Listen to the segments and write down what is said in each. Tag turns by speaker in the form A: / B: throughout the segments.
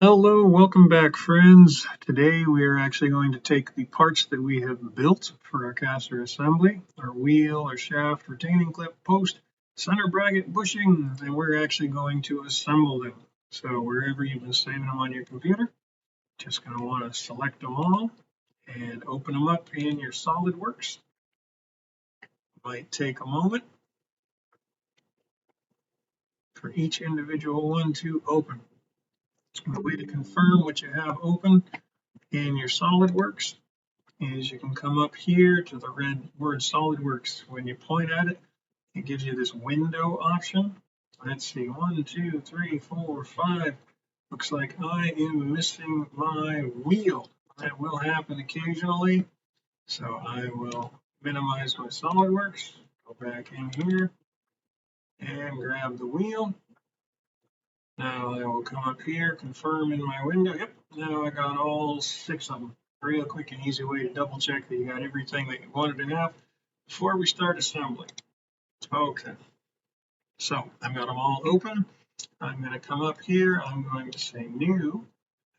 A: Hello, welcome back friends. Today we are actually going to take the parts that we have built for our caster assembly, our wheel, our shaft, retaining clip, post, center bracket, bushing, and we're actually going to assemble them. So wherever you've been saving them on your computer, just going to want to select them all and open them up in your SOLIDWORKS. Might take a moment for each individual one to open. The way to confirm what you have open in your SOLIDWORKS is you can come up here to the red word SOLIDWORKS. When you point at it, it gives you this window option. Let's see, 1, 2, 3, 4, 5. Looks like I am missing my wheel. That will happen occasionally. So I will minimize my SOLIDWORKS, go back in here and grab the wheel. Now I will come up here, confirm in my window. Yep, now I got all 6 of them. Real quick and easy way to double check that you got everything that you wanted to have before we start assembling. Okay, so I've got them all open. I'm going to come up here, I'm going to say new,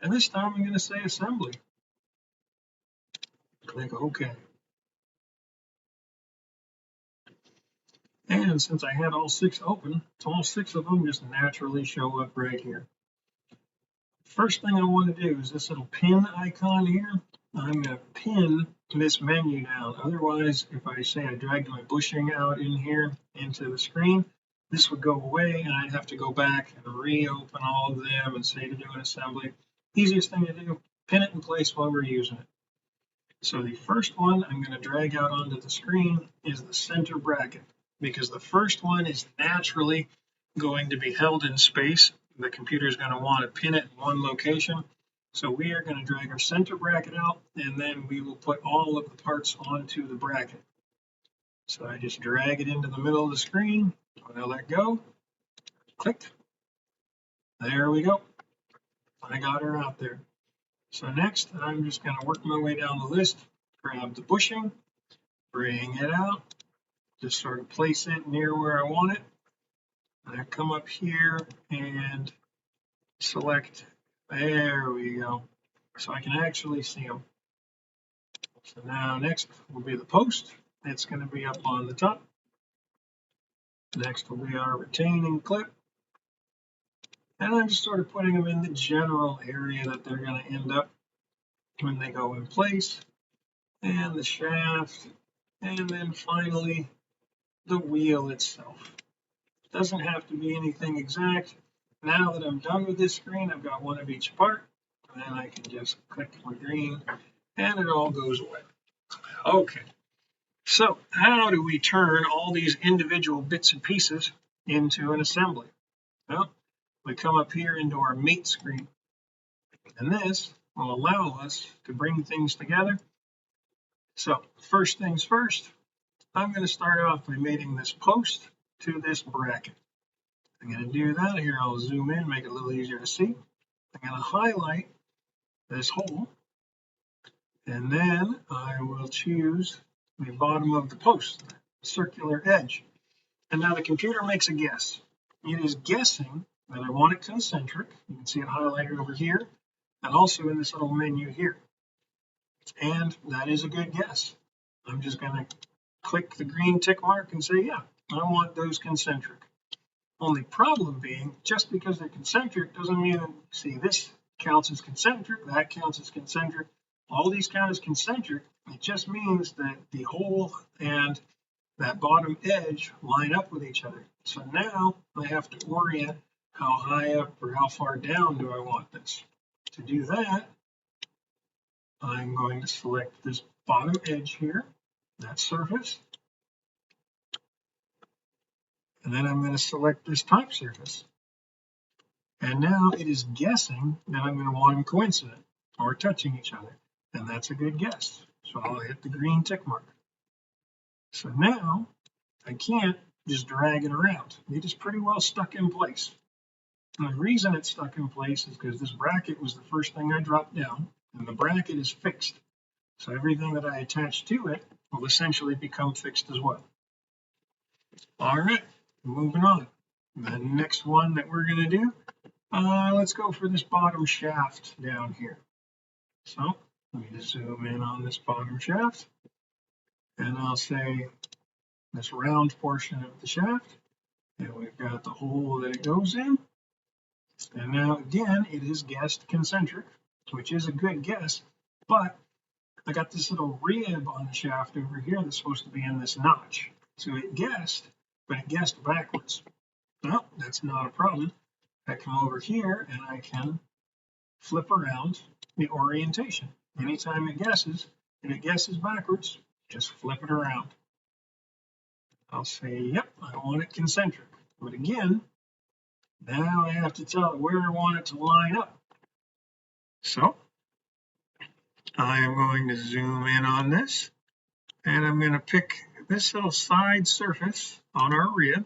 A: and this time I'm going to say assembly. Click OK. And since I had all 6 open, all 6 of them just naturally show up right here. First thing I want to do is this little pin icon here. I'm going to pin this menu down. Otherwise, if I say I dragged my bushing out in here into the screen, this would go away and I'd have to go back and reopen all of them and say to do an assembly. Easiest thing to do, pin it in place while we're using it. So the first one I'm going to drag out onto the screen is the center bracket, because the first one is naturally going to be held in space. The computer is going to want to pin it in one location. So we are going to drag our center bracket out, and then we will put all of the parts onto the bracket. So I just drag it into the middle of the screen. When I let go, click. There we go. I got her out there. So next, I'm just going to work my way down the list, grab the bushing, bring it out, just sort of place it near where I want it. I come up here and select, there we go, so I can actually see them. So now next will be the post. It's going to be up on the top. Next will be our retaining clip. And I'm just sort of putting them in the general area that they're going to end up when they go in place. And the shaft. And then finally, the wheel itself. It doesn't have to be anything exact. Now that I'm done with this screen, I've got one of each part. And then I can just click my green and it all goes away. Okay. So how do we turn all these individual bits and pieces into an assembly? Well, we come up here into our mate screen, and this will allow us to bring things together. So first things first, I'm going to start off by mating this post to this bracket. I'm going to do that here. I'll zoom in, make it a little easier to see. I'm going to highlight this hole, and then I will choose the bottom of the post, circular edge. And now the computer makes a guess. It is guessing that I want it concentric. You can see it highlighted over here and also in this little menu here. And that is a good guess. I'm just going to click the green tick mark and say, yeah, I want those concentric. Only problem being, just because they're concentric doesn't mean, see, this counts as concentric, that counts as concentric, all these count as concentric. It just means that the hole and that bottom edge line up with each other. So now I have to orient how high up or how far down do I want this. To do that, I'm going to select this bottom edge here, that surface, and then I'm going to select this top surface. And now it is guessing that I'm going to want them coincident or touching each other, and that's a good guess. So I'll hit the green tick mark. So now I can't just drag it around. It is pretty well stuck in place. And the reason it's stuck in place is because this bracket was the first thing I dropped down, and the bracket is fixed. So everything that I attach to it will essentially become fixed as well. All right, moving on. The next one that we're going to do, Let's go for this bottom shaft down here. So let me zoom in on this bottom shaft, and I'll say this round portion of the shaft, and we've got the hole that it goes in. And now again, it is guessed concentric, which is a good guess, but I got this little rib on the shaft over here that's supposed to be in this notch. So it guessed, but it guessed backwards. Well, that's not a problem. I come over here and I can flip around the orientation. Anytime it guesses, if it guesses backwards, just flip it around. I'll say, yep, I want it concentric. But again, now I have to tell it where I want it to line up. So I am going to zoom in on this, and I'm going to pick this little side surface on our rib.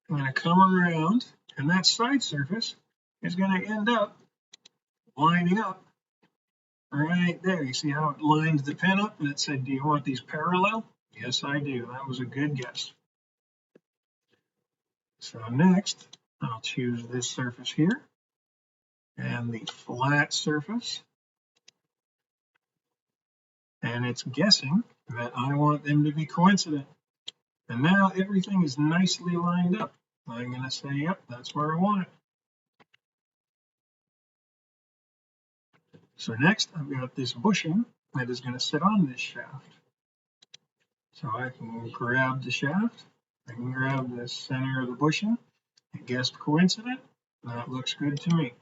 A: I'm going to come around, and that side surface is going to end up lining up right there. You see how it lined the pin up and it said, do you want these parallel? Yes, I do. That was a good guess. So next, I'll choose this surface here and the flat surface. And it's guessing that I want them to be coincident. And now everything is nicely lined up. I'm going to say, yep, that's where I want it. So next, I've got this bushing that is going to sit on this shaft. So I can grab the shaft, I can grab the center of the bushing. It guessed coincident. That looks good to me.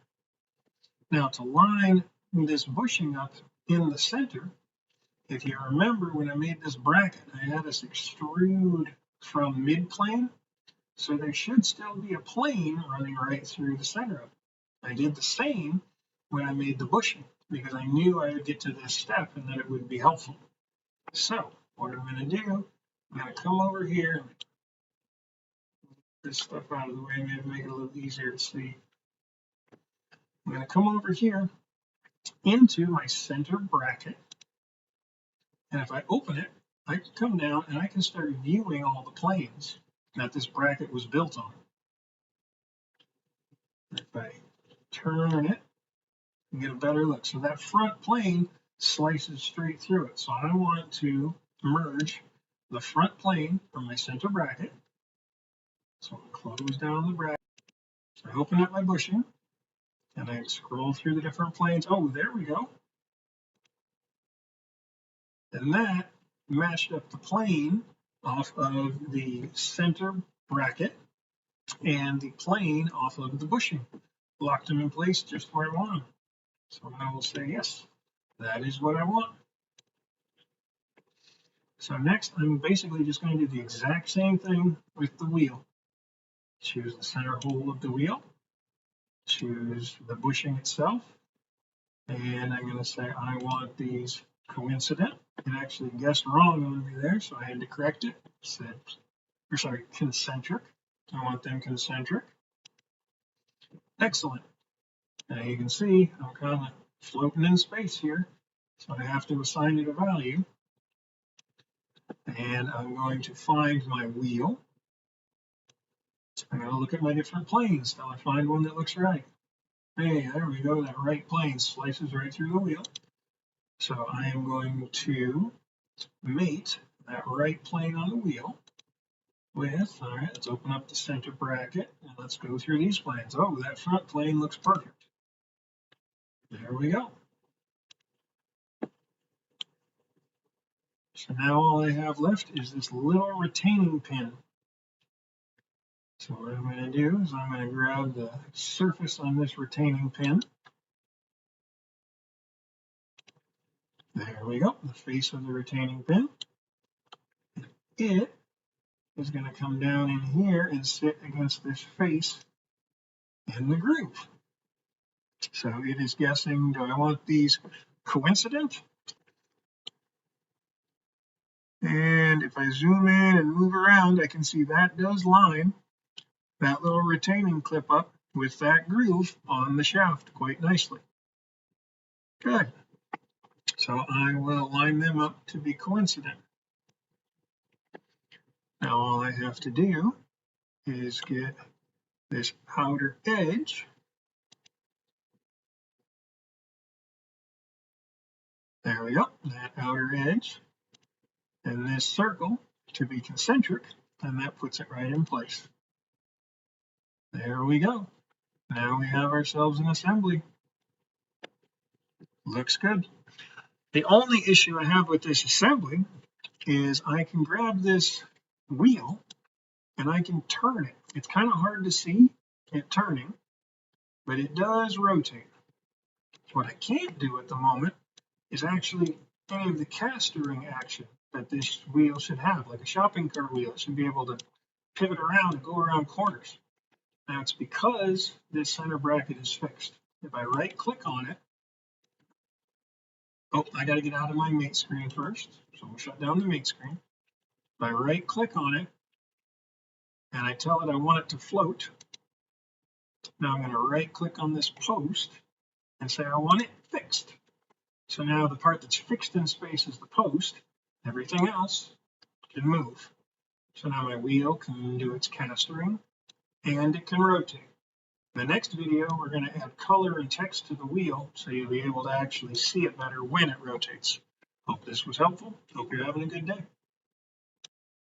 A: Now to line this bushing up in the center, if you remember when I made this bracket, I had us extrude from mid-plane. So there should still be a plane running right through the center of it. I did the same when I made the bushing because I knew I would get to this step and that it would be helpful. So what I'm going to do, I'm going to come over here and get this stuff out of the way, maybe make it a little easier to see. I'm going to come over here into my center bracket, and if I open it, I can come down and I can start viewing all the planes that this bracket was built on. If I turn it, you get a better look. So that front plane slices straight through it. So I want to merge the front plane from my center bracket. So I'll close down the bracket. I open up my bushing and I scroll through the different planes. Oh, there we go. And that matched up the plane off of the center bracket and the plane off of the bushing. Locked them in place just where I want them. So I will say, yes, that is what I want. So next, I'm basically just going to do the exact same thing with the wheel. Choose the center hole of the wheel, choose the bushing itself, and I'm going to say I want these coincident. It actually guessed wrong on me there, so I had to correct it. Concentric. I want them concentric. Excellent. Now you can see I'm kind of floating in space here, so I have to assign it a value. And I'm going to find my wheel. I'm going to look at my different planes till I find one that looks right. Hey, there we go. That right plane slices right through the wheel. So I am going to mate that right plane on the wheel with, all right, let's open up the center bracket and let's go through these planes. Oh, that front plane looks perfect. There we go. So now all I have left is this little retaining pin. So what I'm going to do is I'm going to grab the surface on this retaining pin. There we go, the face of the retaining pin. It is going to come down in here and sit against this face in the groove. So it is guessing, do I want these coincident? And if I zoom in and move around, I can see that does line that little retaining clip up with that groove on the shaft quite nicely. Good. So I will line them up to be coincident. Now all I have to do is get this outer edge. There we go, that outer edge, and this circle to be concentric, and that puts it right in place. There we go. Now we have ourselves an assembly. Looks good. The only issue I have with this assembly is I can grab this wheel and I can turn it. It's kind of hard to see it turning, but it does rotate. What I can't do at the moment is actually any of the castering action that this wheel should have, like a shopping cart wheel. It should be able to pivot around and go around corners. Now it's because this center bracket is fixed. If I right click on it, oh, I got to get out of my mate screen first, so we'll shut down the mate screen. If I right click on it and I tell it I want it to float, now I'm going to right click on this post and say I want it fixed. So now the part that's fixed in space is the post. Everything else can move. So now my wheel can do its castering and it can rotate. In the next video, we're going to add color and text to the wheel so you'll be able to actually see it better when it rotates. Hope this was helpful. Hope you're having a good day.